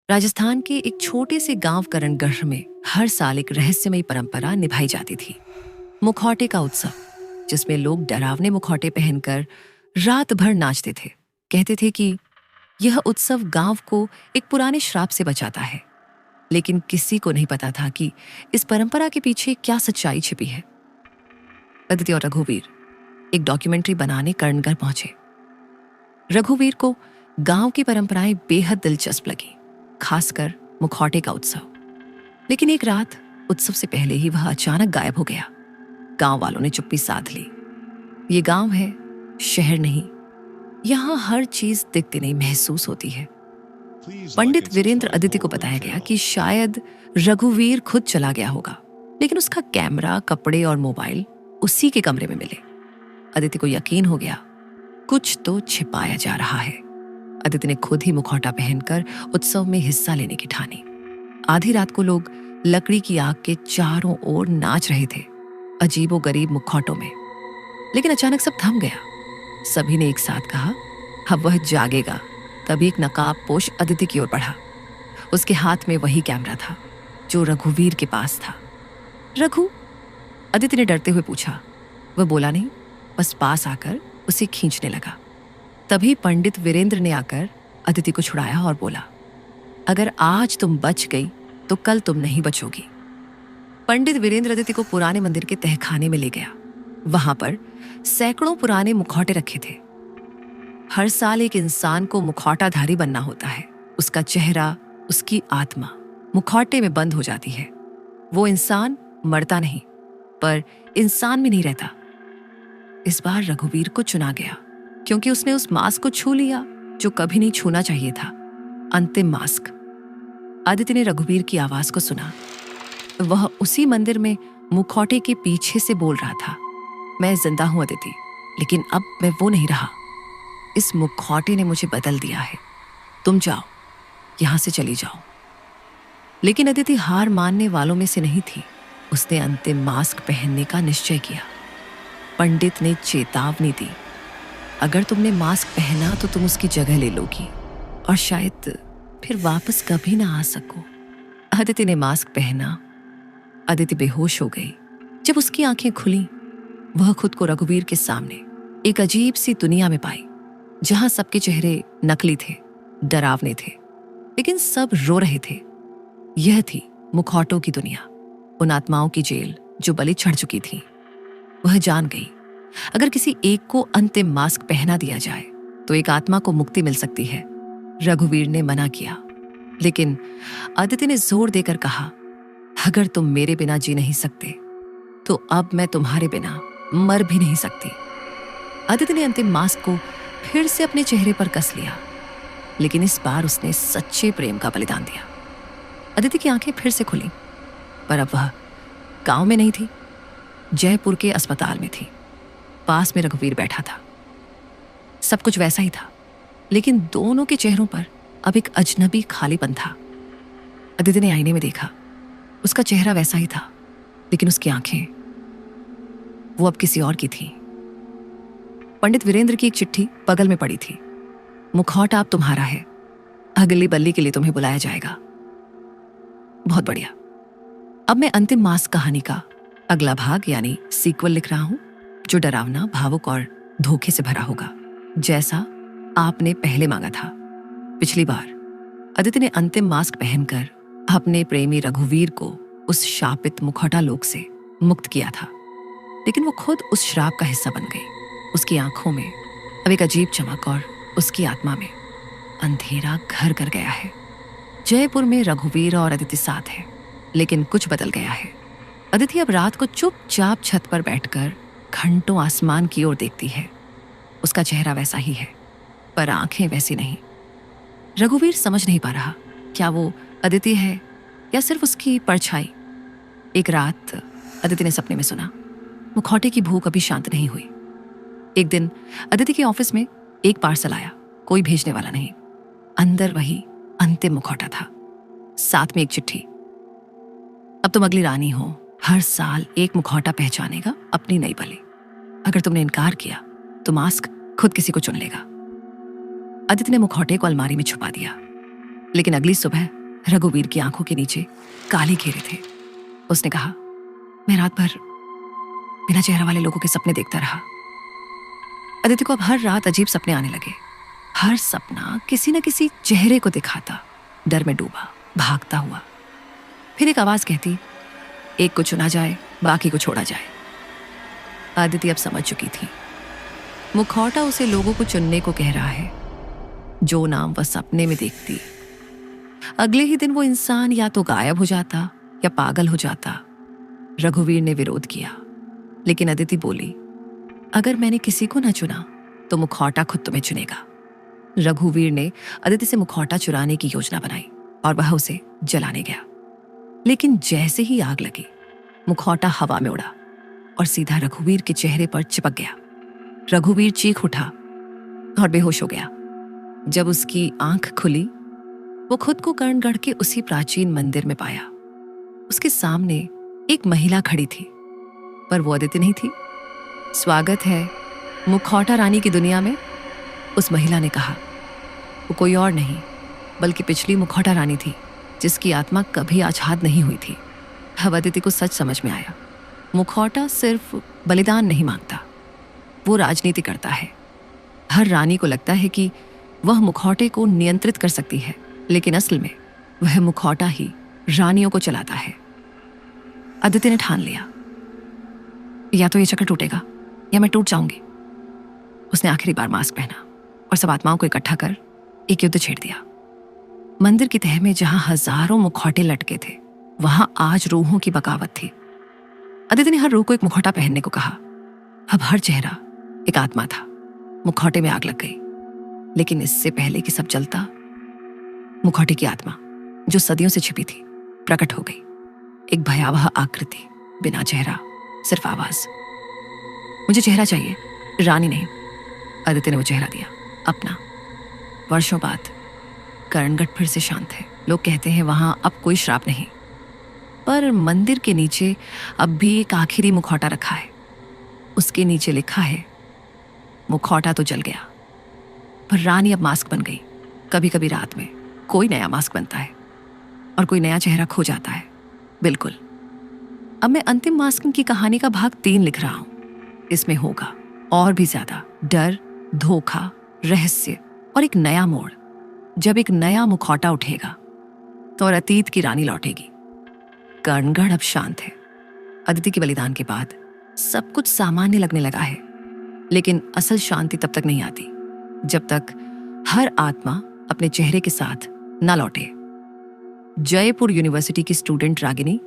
राजस्थान के एक छोटे से गांव करणगढ़ में हर साल एक रहस्यमयी परंपरा निभाई जाती थी। मुखौटे का उत्सव, जिसमें लोग डरावने मुखौटे पहनकर रात भर नाचते थे। कहते थे कि यह उत्सव गांव को एक पुराने श्राप से बचाता है। लेकिन किसी को नहीं पता था कि इस परंपरा के पीछे क्या सच्चाई छिपी है। अदिति और रघुवीर एक डॉक्यूमेंट्री बनाने करणगढ़ पहुंचे। रघुवीर को गांव की परंपराएं बेहद दिलचस्प लगी, खासकर मुखौटे का उत्सव। लेकिन एक रात उत्सव से पहले ही वह अचानक गायब हो गया। गांव वालों ने चुप्पी साध ली। ये गांव है, शहर नहीं। यहां हर चीज दिखती नहीं, महसूस होती है। पंडित वीरेंद्र अदिति को बताया गया कि शायद रघुवीर खुद चला गया होगा, लेकिन उसका कैमरा, कपड़े और मोबाइल उसी के कमरे में मिले। अदिति को यकीन हो गया, कुछ तो छिपाया जा रहा है। अदिति ने खुद ही मुखौटा पहनकर उत्सव में हिस्सा लेने की ठानी। आधी रात को लोग लकड़ी की आग के चारों ओर नाच रहे थे, अजीबोगरीब मुखौटों में। लेकिन अचानक सब थम गया। सभी ने एक साथ कहा, अब वह जागेगा। तभी एक नकाबपोश अदिति की ओर बढ़ा। उसके हाथ में वही कैमरा था जो रघुवीर के पास था। रघु, अदिति ने डरते हुए पूछा। वह बोला नहीं, बस पास आकर उसे खींचने लगा। तभी पंडित वीरेंद्र ने आकर अदिति को छुड़ाया और बोला, अगर आज तुम बच गई तो कल तुम नहीं बचोगी। पंडित वीरेंद्र अदिति को पुराने मंदिर के तहखाने में ले गया। वहां पर सैकड़ों पुराने मुखौटे रखे थे। हर साल एक इंसान को मुखौटाधारी बनना होता है। उसका चेहरा, उसकी आत्मा मुखौटे में बंद हो जाती है। वो इंसान मरता नहीं, पर इंसान में नहीं रहता। इस बार रघुवीर को चुना गया क्योंकि उसने उस मास्क को छू लिया जो कभी नहीं छूना चाहिए था। अंतिम मास्क। आदित्य ने रघुवीर की आवाज को सुना। वह उसी मंदिर में मुखौटे के पीछे से बोल रहा था, मैं जिंदा हूं अदिति, लेकिन अब मैं वो नहीं रहा। इस मुखौटे ने मुझे बदल दिया है। तुम जाओ, यहां से चली जाओ। लेकिन अदिति हार मानने वालों में से नहीं थी। उसने अंतिम मास्क पहनने का निश्चय किया। पंडित ने चेतावनी दी, अगर तुमने मास्क पहना तो तुम उसकी जगह ले लोगी और शायद फिर वापस कभी ना आ सको। अदिति ने मास्क पहना। अदिति बेहोश हो गई। जब उसकी आंखें खुली, वह खुद को रघुवीर के सामने एक अजीब सी दुनिया में पाई, जहां सबके चेहरे नकली थे, डरावने थे, लेकिन सब रो रहे थे। यह थी मुखौटों की दुनिया, उन आत्माओं की जेल जो बलि चढ़ चुकी थी। वह जान गई, अगर किसी एक को अंतिम मास्क पहना दिया जाए तो एक आत्मा को मुक्ति मिल सकती है। रघुवीर ने मना किया, लेकिन अदिति ने जोर देकर कहा, अगर तुम मेरे बिना जी नहीं सकते तो अब मैं तुम्हारे बिना मर भी नहीं सकती। अदिति ने अंतिम मास्क को फिर से अपने चेहरे पर कस लिया, लेकिन इस बार उसने सच्चे प्रेम का बलिदान दिया। अदिति की आंखें फिर से खुली, पर अब वह गांव में नहीं थी, जयपुर के अस्पताल में थी। पास में रघुवीर बैठा था। सब कुछ वैसा ही था, लेकिन दोनों के चेहरों पर अब एक अजनबी खालीपन था। अदिति ने आईने में देखा। उसका चेहरा वैसा ही था, लेकिन उसकी आंखें, वो अब किसी और की थी। पंडित वीरेंद्र की एक चिट्ठी बगल में पड़ी थी। मुखौटा अब तुम्हारा है, अगली बल्ली के लिए तुम्हें बुलाया जाएगा। बहुत बढ़िया। अब मैं अंतिम मास्क कहानी का अगला भाग यानी सीक्वल लिख रहा हूं, जो डरावना, भावुक और धोखे से भरा होगा, जैसा आपने पहले मांगा था। पिछली बार अदिति ने अंतिम मास्क पहनकर अपने प्रेमी रघुवीर को उस शापित मुखौटा लोक से मुक्त किया था, लेकिन वो खुद उस श्राप का हिस्सा बन गई। उसकी आंखों में अब एक अजीब चमक और उसकी आत्मा में अंधेरा घर कर गया है। जयपुर में रघुवीर और अदिति साथ है, लेकिन कुछ बदल गया है। अदिति अब रात को चुपचाप छत पर बैठकर घंटों आसमान की ओर देखती है। उसका चेहरा वैसा ही है, पर आंखें वैसी नहीं। रघुवीर समझ नहीं पा रहा, क्या वो अदिति है या सिर्फ उसकी परछाई। एक रात अदिति ने सपने में सुना, मुखौटे की भूख अभी शांत नहीं हुई। एक दिन अदिति के ऑफिस में एक पार्सल आया, कोई भेजने वाला नहीं। अंदर वही अंतिम मुखौटा था, साथ में एक चिट्ठी। अब तुम अगली रानी हो, हर साल एक मुखौटा पहचानेगा अपनी नई बलि। अगर तुमने इनकार किया तो मास्क खुद किसी को चुन लेगा। अदिति ने मुखौटे को अलमारी में छुपा दिया, लेकिन अगली सुबह रघुवीर की आंखों के नीचे काले घेरे थे। उसने कहा, मैं रात भर बिना चेहरा वाले लोगों के सपने देखता रहा। अदिति को अब हर रात अजीब सपने आने लगे। हर सपना किसी न किसी चेहरे को दिखाता, डर में डूबा, भागता हुआ। फिर एक आवाज कहती, एक को चुना जाए, बाकी को छोड़ा जाए। अदिति अब समझ चुकी थी, मुखौटा उसे लोगों को चुनने को कह रहा है, जो नाम वह सपने में देखती। अगले ही दिन वो इंसान या तो गायब हो जाता या पागल हो जाता। रघुवीर ने विरोध किया, लेकिन अदिति बोली, अगर मैंने किसी को न चुना तो मुखौटा खुद तुम्हें चुनेगा। रघुवीर ने अदिति से मुखौटा चुराने की योजना बनाई और वह उसे जलाने गया। लेकिन जैसे ही आग लगी, मुखौटा हवा में उड़ा और सीधा रघुवीर के चेहरे पर चिपक गया। रघुवीर चीख उठा और बेहोश हो गया। जब उसकी आंख खुली, वो खुद को कर्णगढ़ के उसी प्राचीन मंदिर में पाया। उसके सामने एक महिला खड़ी थी, पर वो अदिति नहीं थी। स्वागत है मुखौटा रानी की दुनिया में, उस महिला ने कहा। वो कोई और नहीं बल्कि पिछली मुखौटा रानी थी, जिसकी आत्मा कभी आच्छाद नहीं हुई थी। अब अदिति को सच समझ में आया, मुखौटा सिर्फ बलिदान नहीं मांगता, वो राजनीति करता है। हर रानी को लगता है कि वह मुखौटे को नियंत्रित कर सकती है, लेकिन असल में वह मुखौटा ही रानियों को चलाता है। अदिति ने ठान लिया, या तो ये चक्र टूटेगा या मैं टूट जाऊंगी। उसने आखिरी बार मास्क पहना और सब आत्माओं को इकट्ठा कर एक युद्ध छेड़ दिया। मंदिर की तह में जहां हजारों मुखौटे लटके थे, वहां आज रूहों की बगावत थी। अदिति ने हर रूह को एक मुखौटा पहनने को कहा। अब हर चेहरा एक आत्मा था। मुखौटे में आग लग गई, लेकिन इससे पहले कि सब जलता, मुखौटे की आत्मा जो सदियों से छिपी थी प्रकट हो गई। एक भयावह आकृति, बिना चेहरा, सिर्फ आवाज। मुझे चेहरा चाहिए, रानी नहीं। अदिति ने वो चेहरा दिया, अपना। वर्षों बाद कर्णगढ़ फिर से शांत है। लोग कहते हैं वहां अब कोई श्राप नहीं, पर मंदिर के नीचे अब भी एक आखिरी मुखौटा रखा है। उसके नीचे लिखा है, मुखौटा तो जल गया, पर रानी अब मास्क बन गई। कभी कभी रात में कोई नया मास्क बनता है और कोई नया चेहरा खो जाता है। बिल्कुल। अब मैं अंतिम मास्किंग की कहानी का भाग 3 लिख रहा हूं। इसमें होगा और भी ज्यादा डर, धोखा, रहस्य और एक नया मोड़। जब एक नया मुखौटा उठेगा तो और अतीत की रानी लौटेगी। कर्णगढ़ अब शांत है। अदिति के बलिदान के बाद सब कुछ सामान्य लगने लगा है, लेकिन असल शांति तब तक नहीं आती जब तक हर आत्मा अपने चेहरे के साथ न लौटे। जयपुर यूनिवर्सिटी की स्टूडेंट रागिनी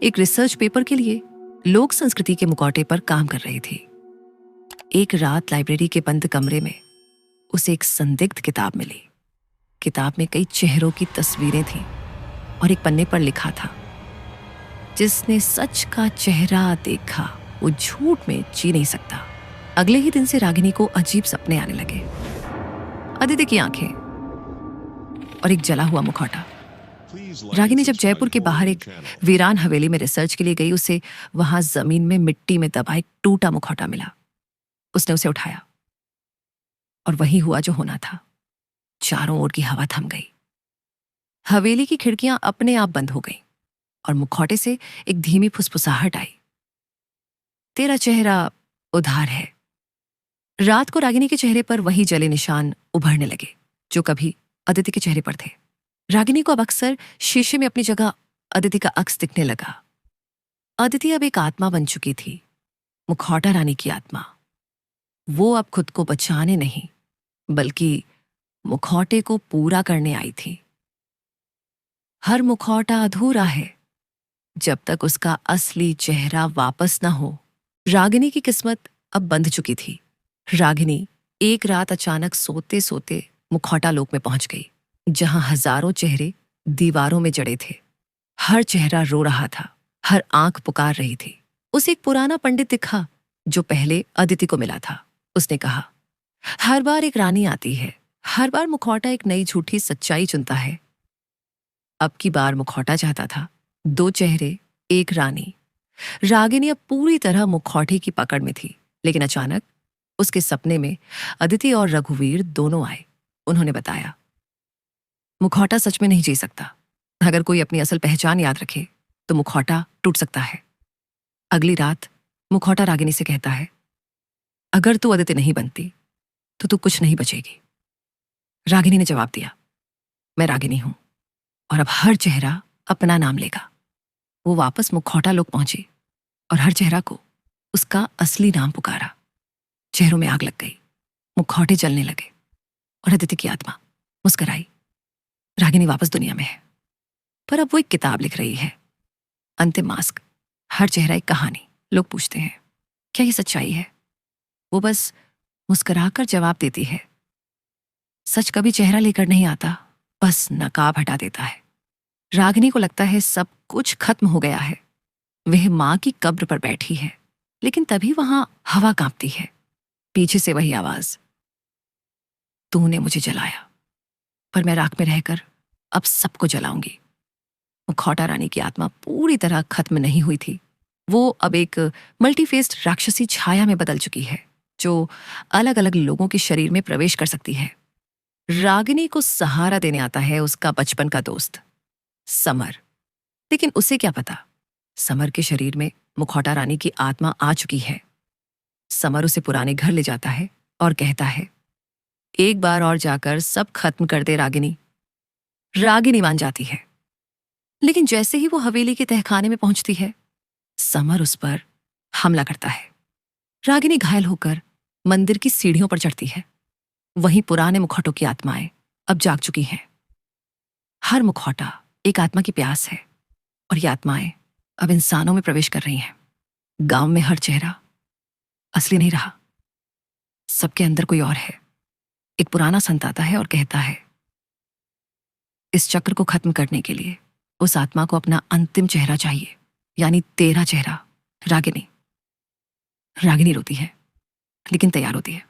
एक रिसर्च पेपर के लिए लोक संस्कृति के मुखौटे पर काम कर रही थी। एक रात लाइब्रेरी के बंद कमरे में उसे एक संदिग्ध किताब मिली। किताब में कई चेहरों की तस्वीरें थीं और एक पन्ने पर लिखा था, जिसने सच का चेहरा देखा वो झूठ में जी नहीं सकता। अगले ही दिन से रागिनी को अजीब सपने आने लगे। अदिति की आंखें और एक जला हुआ मुखौटा। रागिनी जब जयपुर के बाहर एक वीरान हवेली में रिसर्च के लिए गई, उसे वहां जमीन में मिट्टी में दबा एक टूटा मुखौटा मिला। उसने उसे उठाया और वही हुआ जो होना था। चारों ओर की हवा थम गई। हवेली की खिड़कियां अपने आप बंद हो गईं और मुखौटे से एक धीमी फुसफुसाहट आई, तेरा चेहरा उधार है। रात को रागिनी के चेहरे पर वही जले निशान उभरने लगे जो कभी अदिति के चेहरे पर थे। रागिनी को अब अक्सर शीशे में अपनी जगह अदिति का अक्स दिखने लगा। अदिति अब एक आत्मा बन चुकी थी, मुखौटा रानी की आत्मा। वो अब खुद को बचाने नहीं, बल्कि मुखौटे को पूरा करने आई थी। हर मुखौटा अधूरा है जब तक उसका असली चेहरा वापस न हो। रागिनी की किस्मत अब बंध चुकी थी। रागिनी एक रात अचानक सोते सोते मुखौटा लोक में पहुंच गई, जहां हजारों चेहरे दीवारों में जड़े थे। हर चेहरा रो रहा था, हर आंख पुकार रही थी। उसे एक पुराना पंडित दिखा जो पहले अदिति को मिला था। उसने कहा, हर बार एक रानी आती है, हर बार मुखौटा एक नई झूठी सच्चाई चुनता है। अब की बार मुखौटा चाहता था 2 चेहरे, एक रानी। रागिनी अब पूरी तरह मुखौटे की पकड़ में थी, लेकिन अचानक उसके सपने में अदिति और रघुवीर दोनों आए। उन्होंने बताया, मुखौटा सच में नहीं जी सकता, अगर कोई अपनी असल पहचान याद रखे तो मुखौटा टूट सकता है। अगली रात मुखौटा रागिनी से कहता है, अगर तू अदिति नहीं बनती तो तू कुछ नहीं बचेगी। रागिनी ने जवाब दिया, मैं रागिनी हूं और अब हर चेहरा अपना नाम लेगा। वो वापस मुखौटा लोग पहुंची और हर चेहरा को उसका असली नाम पुकारा। चेहरों में आग लग गई, मुखौटे जलने लगे और अदिति की आत्मा मुस्कुराई। रागिनी वापस दुनिया में है, पर अब वो एक किताब लिख रही है, अंतिम मास्क। हर चेहरा एक कहानी। लोग पूछते हैं, क्या ये सच्चाई है? वो बस मुस्कुराकर जवाब देती है, सच कभी चेहरा लेकर नहीं आता, बस नकाब हटा देता है। रागिनी को लगता है सब कुछ खत्म हो गया है। वह मां की कब्र पर बैठी है, लेकिन तभी वहां हवा कांपती है। पीछे से वही आवाज, तूने मुझे जलाया, पर मैं राख में रहकर अब सबको जलाऊंगी। मुखौटा रानी की आत्मा पूरी तरह खत्म नहीं हुई थी। वो अब एक मल्टीफेस्ड राक्षसी छाया में बदल चुकी है, जो अलग अलग लोगों के शरीर में प्रवेश कर सकती है। रागिनी को सहारा देने आता है उसका बचपन का दोस्त समर। लेकिन उसे क्या पता, समर के शरीर में मुखौटा रानी की आत्मा आ चुकी है। समर उसे पुराने घर ले जाता है और कहता है, एक बार और जाकर सब खत्म कर दे रागिनी। रागिनी मान जाती है, लेकिन जैसे ही वो हवेली के तहखाने में पहुंचती है, समर उस पर हमला करता है। रागिनी घायल होकर मंदिर की सीढ़ियों पर चढ़ती है। वहीं पुराने मुखौटों की आत्माएं अब जाग चुकी हैं। हर मुखौटा एक आत्मा की प्यास है और ये आत्माएं अब इंसानों में प्रवेश कर रही हैं। गांव में हर चेहरा असली नहीं रहा, सबके अंदर कोई और है। एक पुराना संत आता है और कहता है, इस चक्र को खत्म करने के लिए उस आत्मा को अपना अंतिम चेहरा चाहिए, यानी तेरा चेहरा। रागिनी रागिनी रोती है, लेकिन तैयार होती है।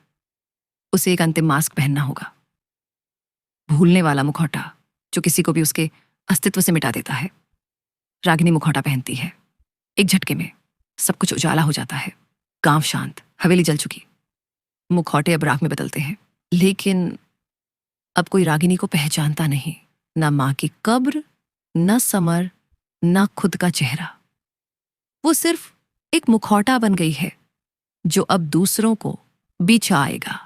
उसे एक अंतिम मास्क पहनना होगा, भूलने वाला मुखौटा जो किसी को भी उसके अस्तित्व से मिटा देता है। रागिनी मुखौटा पहनती है। एक झटके में सब कुछ उजाला हो जाता है। गांव शांत, हवेली जल चुकी। मुखौटे अब राख में बदलते हैं, लेकिन अब कोई रागिनी को पहचानता नहीं। न मां की कब्र, न समर, न खुद का चेहरा। वो सिर्फ एक मुखौटा बन गई है जो अब दूसरों को बिछाएगा।